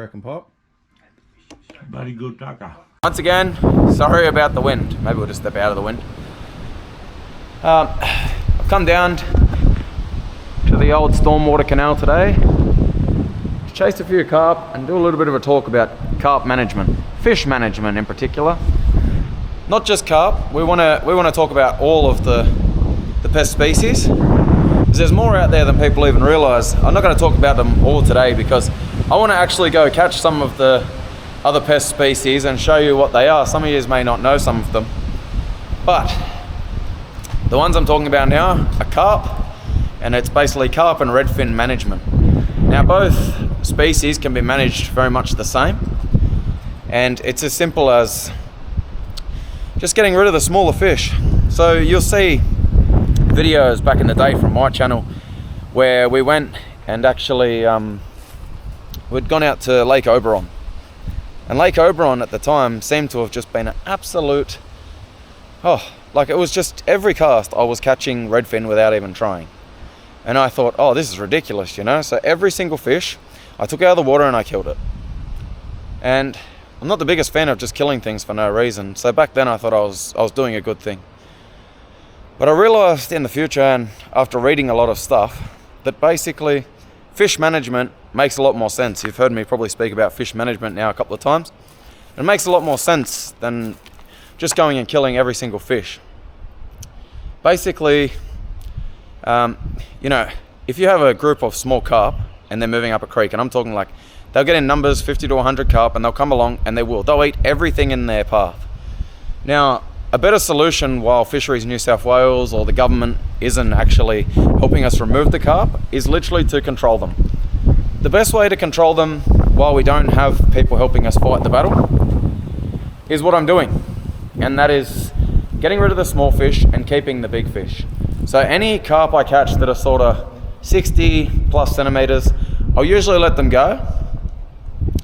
reckon, Pop? Very good tucker. Once again, sorry about the wind. Maybe we'll just step out of the wind. I've come down to the old Stormwater canal today to chase a few carp and do a little bit of a talk about carp management, fish management in particular. Not just carp. We want to talk about all of the pest species. There's more out there than people even realise. I'm not going to talk about them all today because I want to actually go catch some of the other pest species and show you what they are. Some of you may not know some of them, but the ones I'm talking about now are carp, and it's basically carp and redfin management. Now both species can be managed very much the same, and it's as simple as just getting rid of the smaller fish. So you'll see videos back in the day from my channel where we went and actually we'd gone out to Lake Oberon. And Lake Oberon at the time seemed to have just been an absolute, like it was just every cast I was catching redfin without even trying. And I thought, oh, this is ridiculous, you know? So every single fish I took out of the water and I killed it. And I'm not the biggest fan of just killing things for no reason. So back then I thought I was doing a good thing. But I realized in the future, and after reading a lot of stuff, that basically fish management makes a lot more sense. You've heard me probably speak about fish management now a couple of times. It makes a lot more sense than just going and killing every single fish. Basically, you know, if you have a group of small carp and they're moving up a creek, and I'm talking like they'll get in numbers 50 to 100 carp and they'll come along and they'll eat everything in their path. Now, a better solution while Fisheries New South Wales or the government isn't actually helping us remove the carp is literally to control them. The best way to control them while we don't have people helping us fight the battle is what I'm doing, and that is getting rid of the small fish and keeping the big fish. So any carp I catch that are sort of 60 plus centimeters, I'll usually let them go,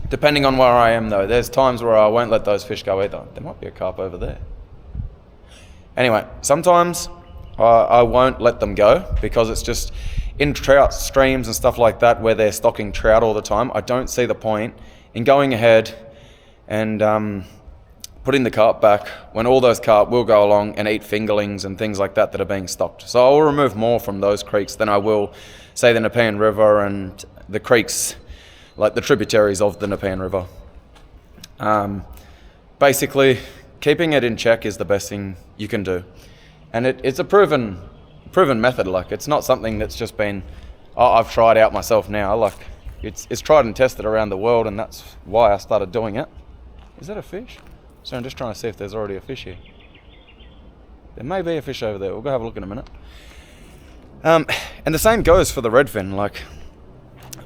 depending on where I am though. There's times where I won't let those fish go either. There might be a carp over there. Anyway, sometimes I won't let them go because it's just in trout streams and stuff like that where they're stocking trout all the time. I don't see the point in going ahead and putting the carp back when all those carp will go along and eat fingerlings and things like that are being stocked. So I will remove more from those creeks than I will, say, the Nepean River and the creeks, like the tributaries of the Nepean River. Basically, keeping it in check is the best thing you can do. And it's a proven method. Like, it's not something that's just been, I've tried out myself now. Like, it's tried and tested around the world, and that's why I started doing it. Is that a fish? So I'm just trying to see if there's already a fish here. There may be a fish over there. We'll go have a look in a minute. And the same goes for the redfin. Like,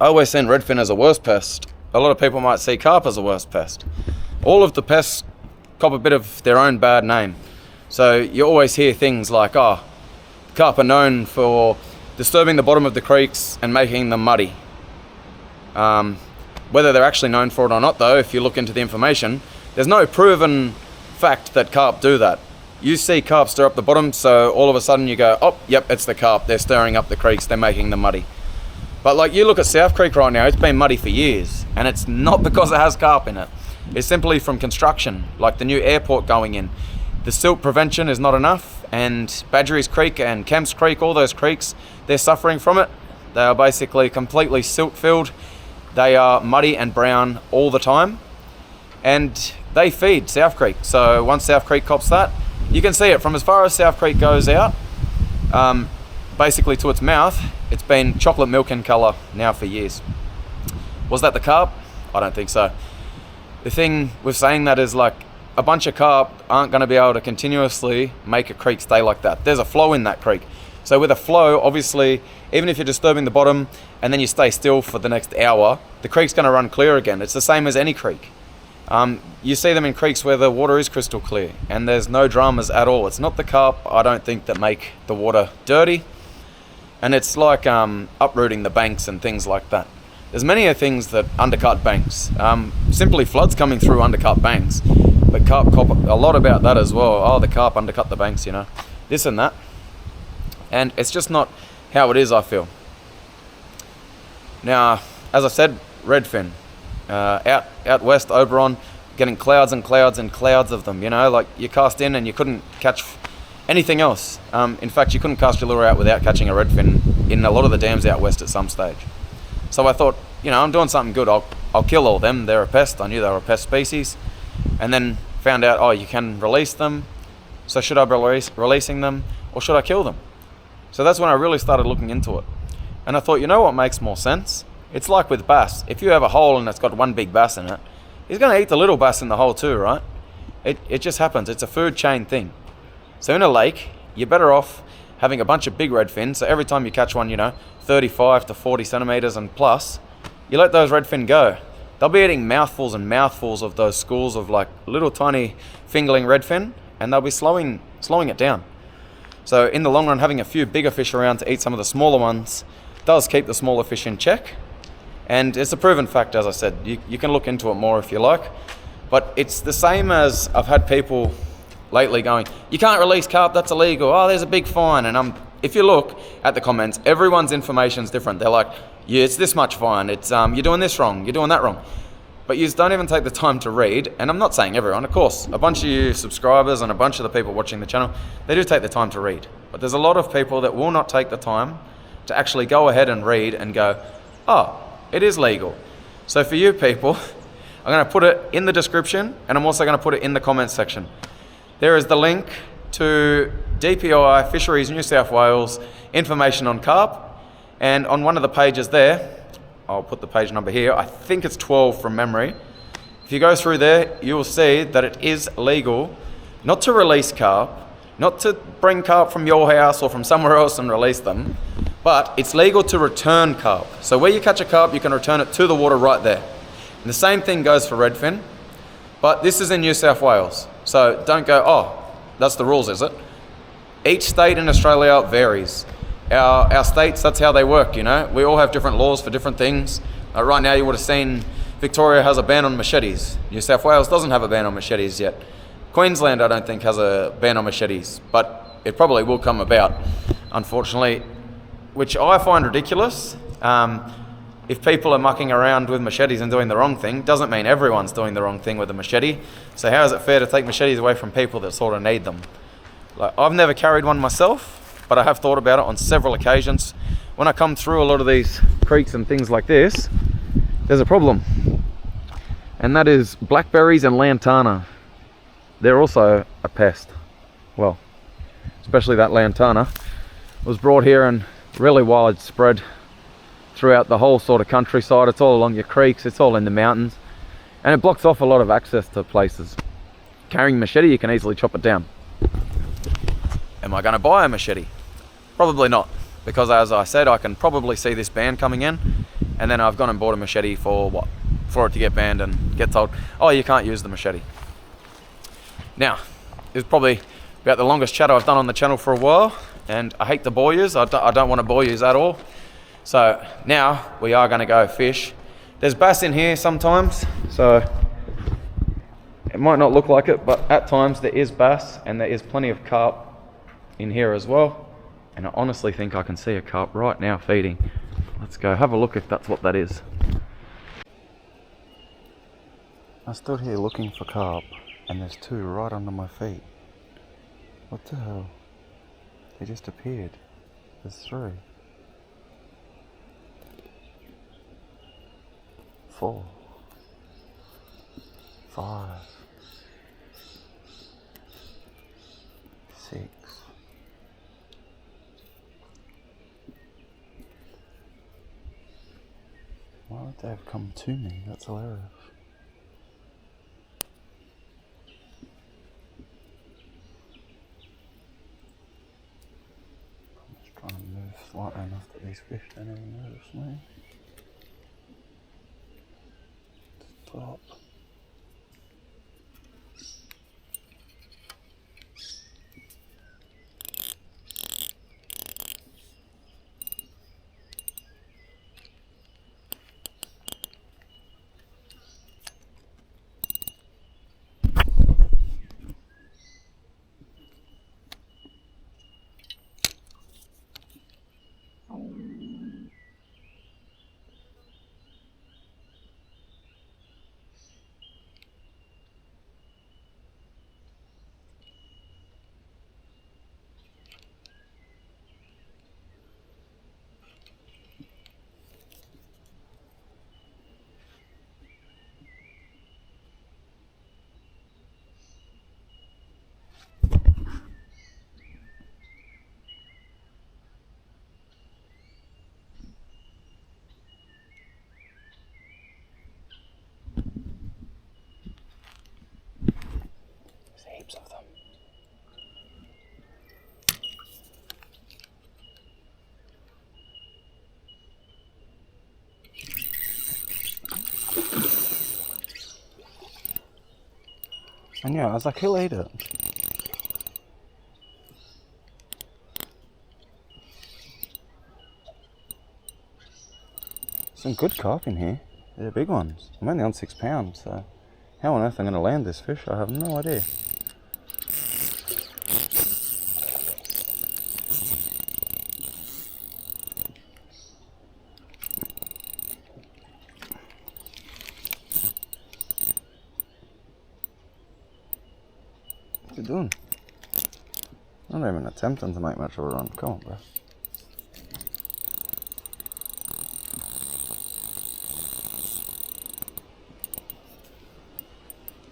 I always seen redfin as a worse pest. A lot of people might see carp as a worse pest. All of the pests cop a bit of their own bad name. So you always hear things like, carp are known for disturbing the bottom of the creeks and making them muddy. Whether they're actually known for it or not though, if you look into the information, there's no proven fact that carp do that. You see carp stir up the bottom, so all of a sudden you go, oh, yep, it's the carp. They're stirring up the creeks, they're making them muddy. But like you look at South Creek right now, it's been muddy for years, and it's not because it has carp in it. It's simply from construction, like the new airport going in. The silt prevention is not enough, and Badgerys Creek and Kemps Creek, all those creeks, they're suffering from it. They are basically completely silt filled. They are muddy and brown all the time, and they feed South Creek. So once South Creek cops that, you can see it from as far as South Creek goes out, basically to its mouth, it's been chocolate milk in colour now for years. Was that the carp? I don't think so. The thing with saying that is, like, a bunch of carp aren't going to be able to continuously make a creek stay like that. There's a flow in that creek. So with a flow, obviously, even if you're disturbing the bottom and then you stay still for the next hour, the creek's going to run clear again. It's the same as any creek. You see them in creeks where the water is crystal clear and there's no dramas at all. It's not the carp, I don't think, that make the water dirty. And it's like uprooting the banks and things like that. There's many things that undercut banks. Simply floods coming through undercut banks. But carp cop a lot about that as well. Oh, the carp undercut the banks, you know. This and that. And it's just not how it is, I feel. Now, as I said, redfin. out west, Oberon, getting clouds and clouds and clouds of them, you know, like you cast in and you couldn't catch anything else. In fact, you couldn't cast your lure out without catching a redfin in a lot of the dams out west at some stage. So I thought, you know, I'm doing something good. I'll kill all them. They're a pest. I knew they were a pest species. And then found out, oh, you can release them. So should I be releasing them or should I kill them? So that's when I really started looking into it. And I thought, you know what makes more sense? It's like with bass. If you have a hole and it's got one big bass in it, he's going to eat the little bass in the hole too, right? It just happens. It's a food chain thing. So in a lake, you're better off having a bunch of big redfin. So every time you catch one, you know, 35 to 40 centimeters and plus, you let those redfin go. They'll be eating mouthfuls and mouthfuls of those schools of like little tiny fingerling redfin, and they'll be slowing it down. So in the long run, having a few bigger fish around to eat some of the smaller ones does keep the smaller fish in check. And it's a proven fact, as I said. You can look into it more if you like. But it's the same as I've had people lately going, you can't release carp, that's illegal. Oh, there's a big fine. And if you look at the comments, everyone's information's different. They're like, yeah, it's this much fine. It's you're doing this wrong, you're doing that wrong. But you don't even take the time to read. And I'm not saying everyone, of course. A bunch of you subscribers and a bunch of the people watching the channel, they do take the time to read. But there's a lot of people that will not take the time to actually go ahead and read and go, oh, it is legal. So for you people, I'm going to put it in the description and I'm also going to put it in the comments section. There is the link to DPI Fisheries New South Wales information on carp. And on one of the pages there, I'll put the page number here, I think it's 12 from memory. If you go through there, you will see that it is legal not to release carp, not to bring carp from your house or from somewhere else and release them, but it's legal to return carp. So where you catch a carp, you can return it to the water right there. And the same thing goes for redfin, but this is in New South Wales. So don't go, oh, that's the rules, is it? Each state in Australia varies. Our states, that's how they work, you know. We all have different laws for different things. Right now you would have seen Victoria has a ban on machetes. New South Wales doesn't have a ban on machetes yet. Queensland, I don't think, has a ban on machetes, but it probably will come about, unfortunately, which I find ridiculous. If people are mucking around with machetes and doing the wrong thing, doesn't mean everyone's doing the wrong thing with a machete. So how is it fair to take machetes away from people that sort of need them? Like, I've never carried one myself, but I have thought about it on several occasions. When I come through a lot of these creeks and things like this, there's a problem. And that is blackberries and lantana. They're also a pest. Well, especially that lantana was brought here and really widespread throughout the whole sort of countryside. It's all along your creeks, it's all in the mountains, and it blocks off a lot of access to places. Carrying a machete, you can easily chop it down. Am I going to buy a machete? Probably not, because as I said, I can probably see this ban coming in, and then I've gone and bought a machete for what? For it to get banned and get told, oh, you can't use the machete. Now, this is probably about the longest chat I've done on the channel for a while, and I hate to bore yous. I don't want to bore yous at all. So now we are going to go fish. There's bass in here sometimes, so it might not look like it, but at times there is bass and there is plenty of carp in here as well. And I honestly think I can see a carp right now feeding. Let's go have a look if that's what that is. I stood here looking for carp and there's two right under my feet. What the hell? They just appeared. There's three. 4, 5, 6. Why would they have come to me? That's hilarious. I'm just trying to move slightly enough that these fish don't even notice me. Stop. heaps of them. And yeah, I was like, he'll eat it. Some good carp in here. They're big ones. I'm only on 6 pounds, so how on earth I'm going to land this fish, I have no idea. What's he doing? I'm not even attempting to make much of a run. Come on, bro.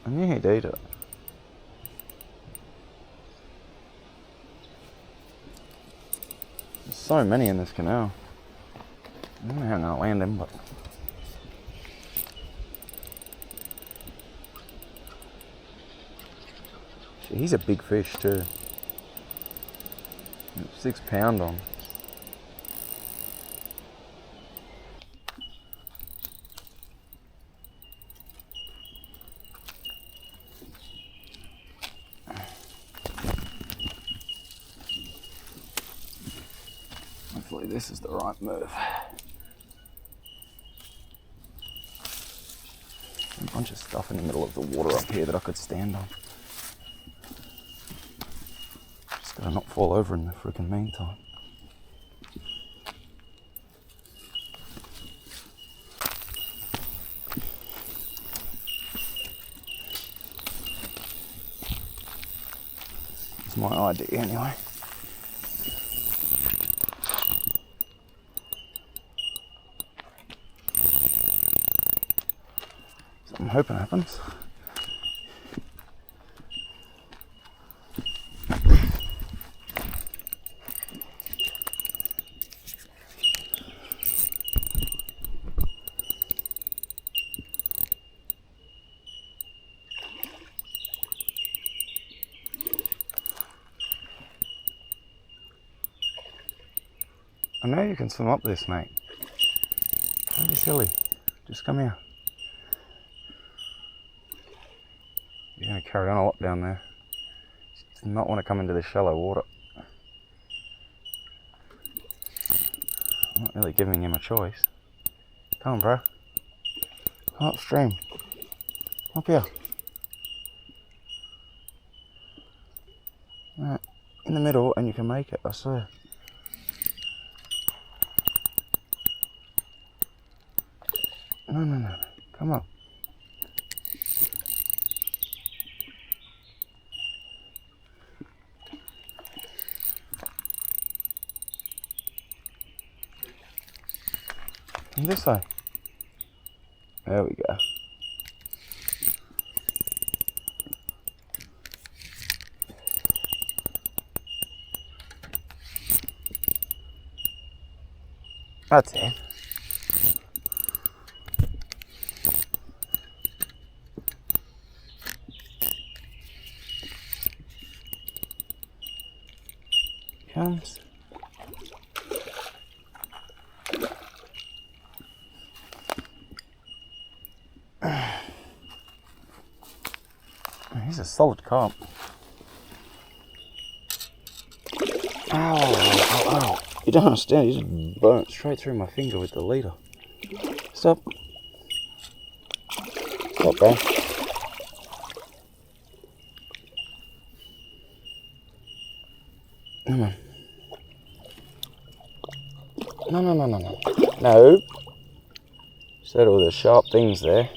I knew he'd eat it. There's so many in this canal. I don't know how I'm going to land him, but... He's a big fish too. 6 pound on. Hopefully this is the right move. A bunch of stuff in the middle of the water up here that I could stand on. Just gotta not fall over in the freaking meantime. It's my idea anyway. So I'm hoping happens. I know you can swim up this, mate. Don't be silly. Just come here. You're going to carry on a lot down there. You do not want to come into this shallow water. I'm not really giving him a choice. Come on, bro. Come upstream. Up here. Right. In the middle and you can make it, I swear. No. Come on. And this way. There we go. That's it. Comes. He's a solid carp. Ow. You don't understand, he just burnt straight through my finger with the leader. Stop. Stop, bro. Come on. No. No. Said all the sharp things there.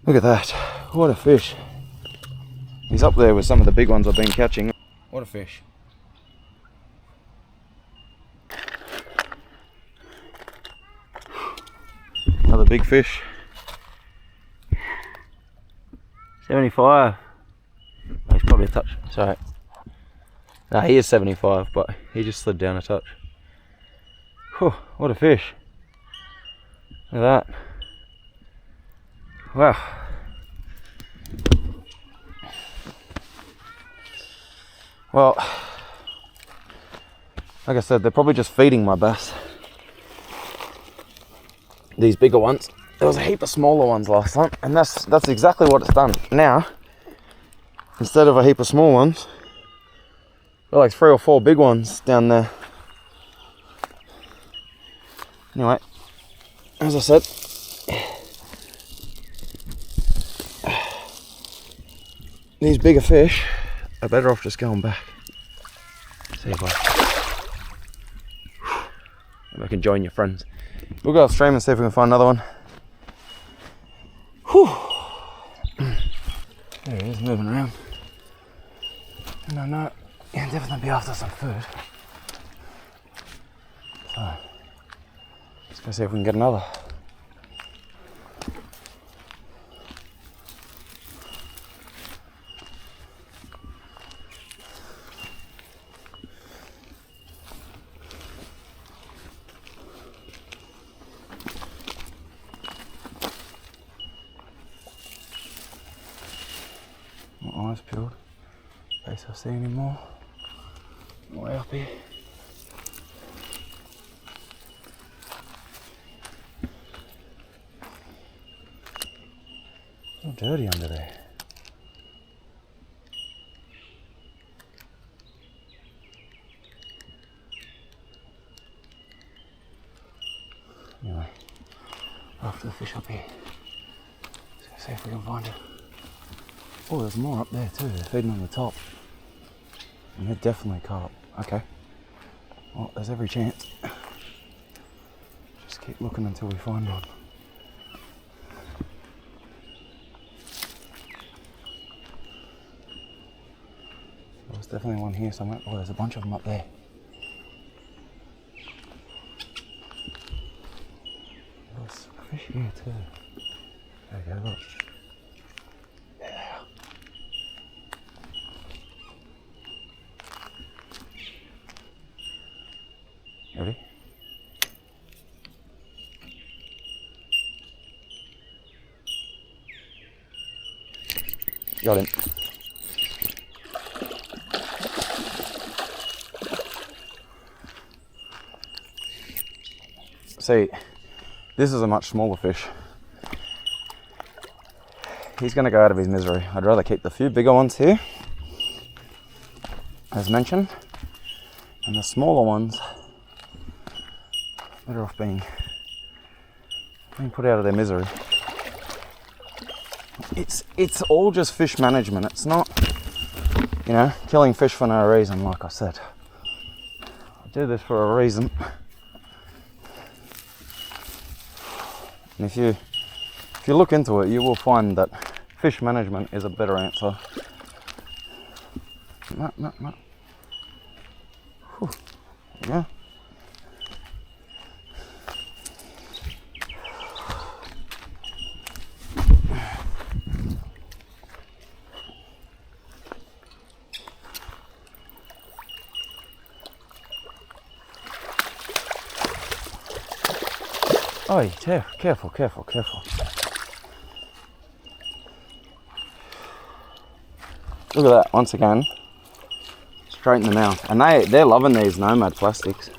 Look at that. What a fish. He's up there with some of the big ones I've been catching. What a fish. Another big fish. 75. Oh, he's probably a touch. Sorry. Nah, he is 75, but he just slid down a touch. Whew, what a fish. Look at that. Wow. Well, like I said, they're probably just feeding my bass. These bigger ones. There was a heap of smaller ones last time, and that's exactly what it's done. Now, instead of a heap of small ones, got like 3 or 4 big ones down there. Anyway, as I said, these bigger fish are better off just going back. See if I can join your friends. We'll go upstream and see if we can find another one. Whew. There he is, moving around. And I know he'll definitely be after some food. So, let's go see if we can get another. My eyes peeled. In case I see any more. Way up here. It's all dirty under there. Anyway, after the fish up here. Let's see if we can find it. Oh, there's more up there too. They're feeding on the top. And they're definitely carp. Okay. Well, there's every chance. Just keep looking until we find one. There's definitely one here somewhere. Oh, there's a bunch of them up there. There's a fish here too. There you go, look. Ready? Got him. See, this is a much smaller fish. He's going to go out of his misery. I'd rather keep the few bigger ones here, as mentioned, and the smaller ones better off being put out of their misery. It's all just fish management. It's not, you know, killing fish for no reason. Like I said, I do this for a reason. And if you look into it, you will find that fish management is a better answer. No. Whew. Yeah. Oh, careful. Look at that, once again, straight in the mouth. And they're loving these Nomad plastics.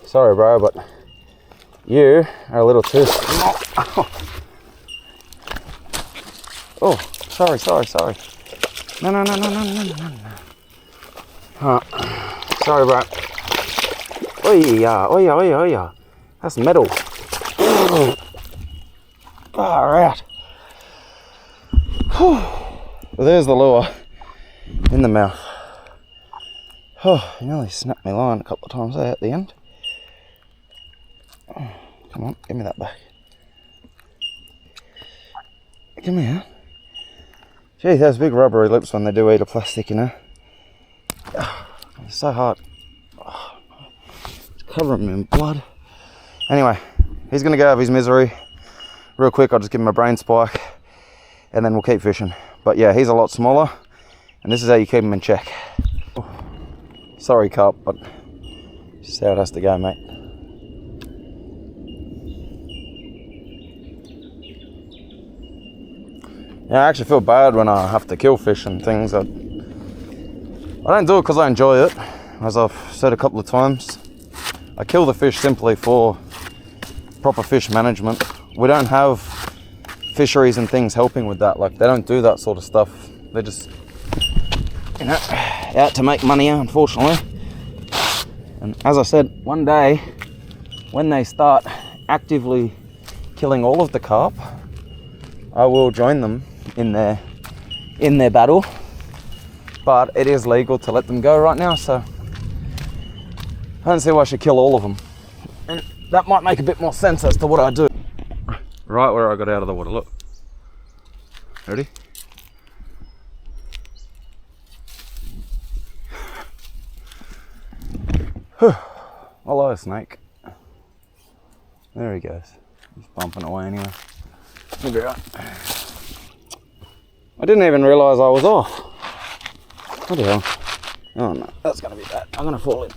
Sorry bro, but you are a little too small. Oh, sorry. No. Sorry bro. Oh yeah. That's metal. Far out. Well, there's the lure in the mouth. Oh, you nearly snapped my line a couple of times there at the end. Oh, come on, give me that back. Come here. Gee, those big rubbery lips when they do eat a plastic, you know. It's so hard. It's covering me in blood. Anyway, he's gonna go out of his misery. Real quick, I'll just give him a brain spike and then we'll keep fishing. But yeah, he's a lot smaller and this is how you keep him in check. Sorry, Carp, but just how it has to go, mate. Yeah, I actually feel bad when I have to kill fish and things. I don't do it because I enjoy it. As I've said a couple of times, I kill the fish simply for proper fish management. We don't have fisheries and things helping with that. Like, they don't do that sort of stuff. They're just, you know, out to make money, unfortunately. And as I said, one day when they start actively killing all of the carp, I will join them in their battle. But it is legal to let them go right now, so I don't see why I should kill all of them. And that might make a bit more sense as to what I do. Right where I got out of the water, look. Ready? Hello, snake. There he goes. He's bumping away anyway. He'll be right. I didn't even realise I was off. What the hell? Oh no, that's gonna be bad. I'm gonna fall in.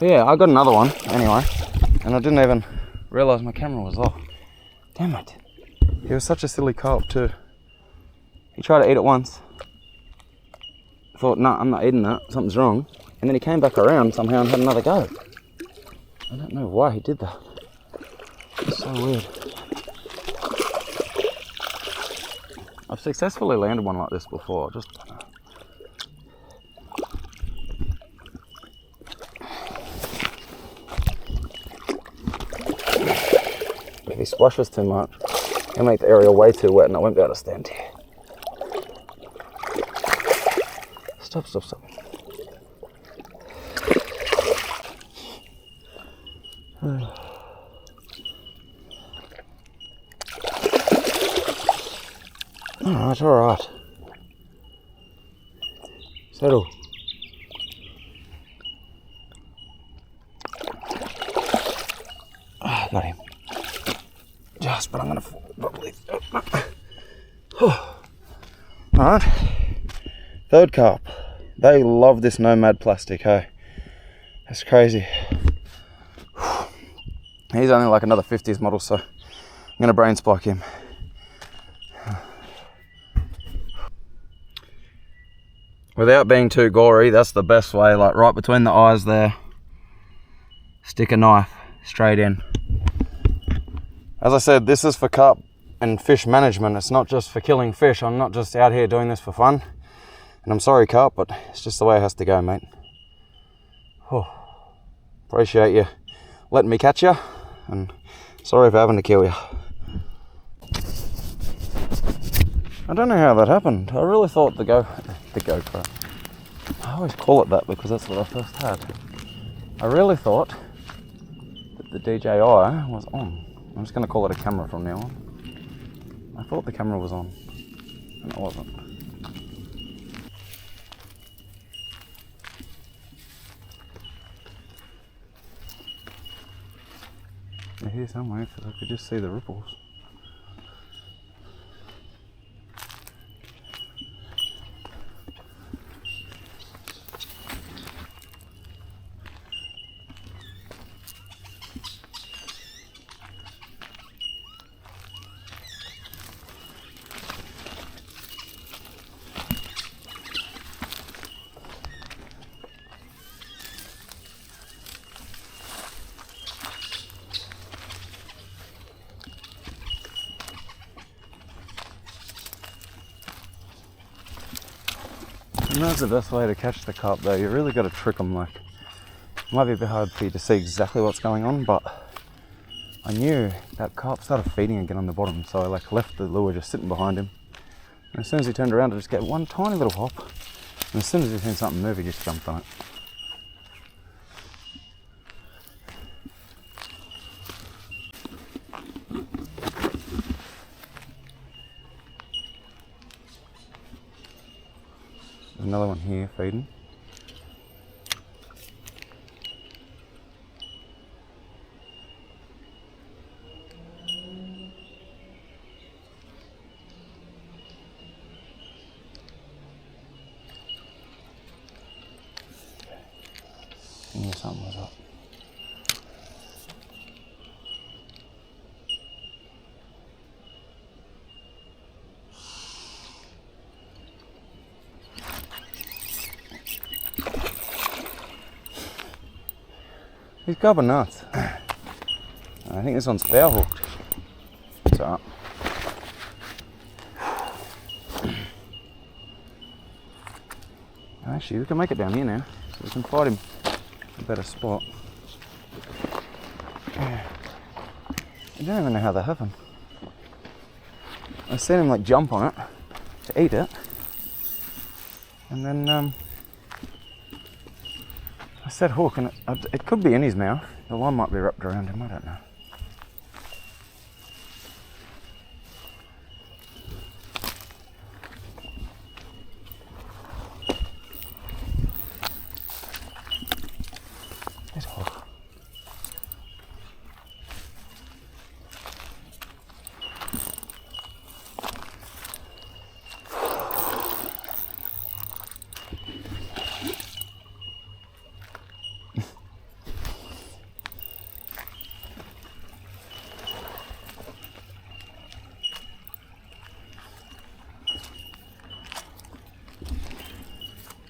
Yeah, I got another one anyway, and I didn't even realise my camera was off. Damn it. He was such a silly carp too. He tried to eat it once. I thought, no, I'm not eating that, something's wrong. And then he came back around somehow and had another go. I don't know why he did that. It's so weird. I've successfully landed one like this before, just don't know. If he splashes too much, he'll make the area way too wet and I won't be able to stand here. Stop. Alright. Settle. Got him. Just, but I'm gonna fall probably. Alright. Third carp. They love this Nomad plastic, hey? That's crazy. He's only like another 50s model, so I'm gonna brain spike him. Without being too gory, that's the best way, like right between the eyes there. Stick a knife straight in. As I said, this is for carp and fish management. It's not just for killing fish. I'm not just out here doing this for fun. And I'm sorry, Carp, but it's just the way it has to go, mate. Oh, appreciate you letting me catch you, and sorry for having to kill you. I don't know how that happened. I really thought the GoPro. I always call it that because that's what I first had. I really thought that the DJI was on. I'm just going to call it a camera from now on. I thought the camera was on, and it wasn't. They're here somewhere because I could just see the ripples. And that's the best way to catch the carp though. You really got to trick them. Like, it might be a bit hard for you to see exactly what's going on, but I knew that carp started feeding again on the bottom, so I left the lure just sitting behind him. And as soon as he turned around, I just gave one tiny little hop, and as soon as he seen something move, he just jumped on it. There's another one here feeding. something was up. He's gobbing nuts. I think this one's foul hooked. It's alright. Actually, we can make it down here now, so we can find him a better spot. I don't even know how that happened. I seen him like jump on it to eat it, and then I said hook, and it could be in his mouth. The line might be wrapped around him, I don't know. There's a hook.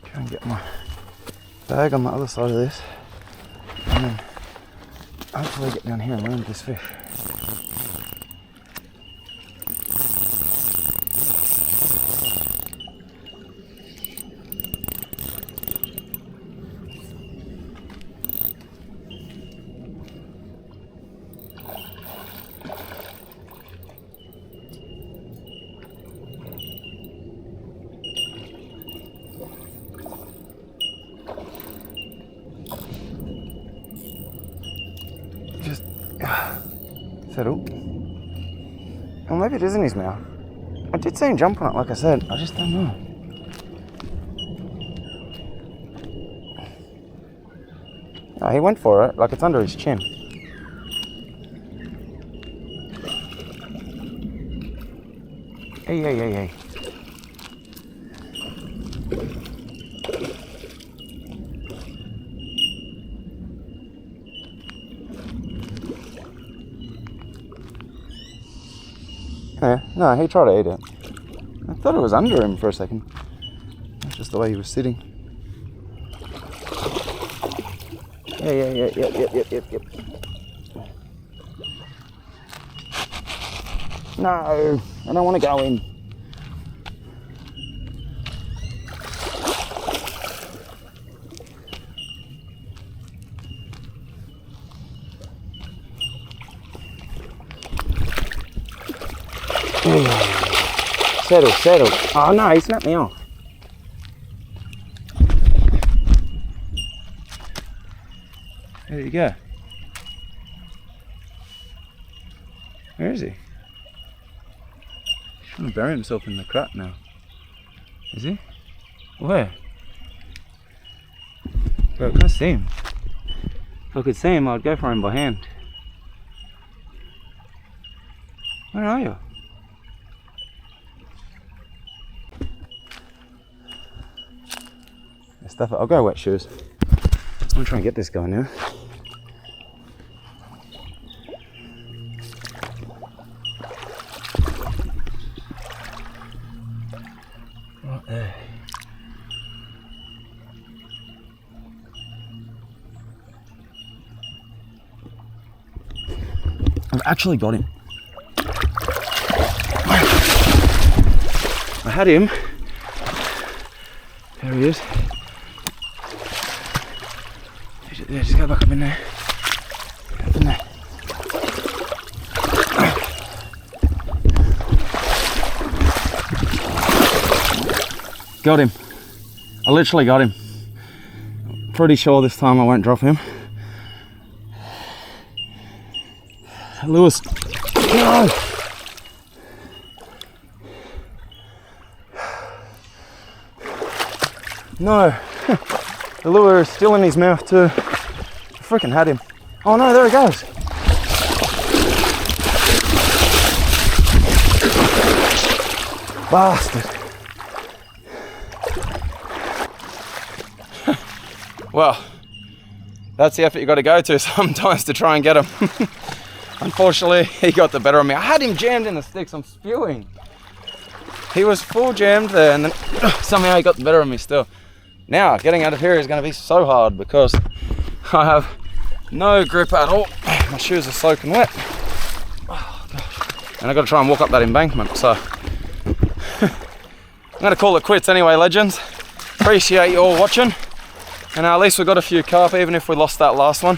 Try and get my bag on the other side of this, and then hopefully get down here and land this fish. Just settle. Or maybe it is in his mouth. I did see him jump on it, like I said. I just don't know. Oh, he went for it, like it's under his chin. Hey, hey, hey, hey. Yeah, no, he tried to eat it. I thought it was under him for a second. That's just the way he was sitting. Yep. No, I don't want to go in. Settle. Oh no, he snapped me off. There you go. Where is he? He's trying to bury himself in the crap now. Is he? Where? Bro, I can't see him. If I could see him, I'd go for him by hand. Where are you? Stuff it. I'll go wet shoes. I'm gonna try and get this guy now. Right there. I've actually got him. I had him. There he is. Yeah, just go back up in there. Up in there. Got him. I literally got him. Pretty sure this time I won't drop him. Lewis. No! No. The lure is still in his mouth too. I freaking had him. Oh no, there he goes. Bastard. Well, that's the effort you got to go to sometimes to try and get him. Unfortunately, he got the better of me. I had him jammed in the sticks. I'm spewing. He was full jammed there, and then somehow he got the better of me still. Now, getting out of here is going to be so hard because I have no grip at all. My shoes are soaking wet. Oh, gosh. And I've got to try and walk up that embankment, so I'm going to call it quits anyway, legends. Appreciate you all watching. And at least we got a few carp, even if we lost that last one.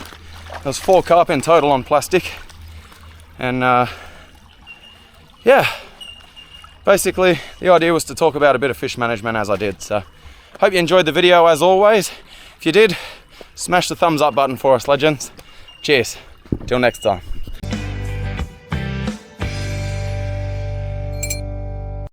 There's 4 carp in total on plastic. And yeah, basically the idea was to talk about a bit of fish management as I did. So hope you enjoyed the video as always. If you did, smash the thumbs up button for us, legends. Cheers, till next time.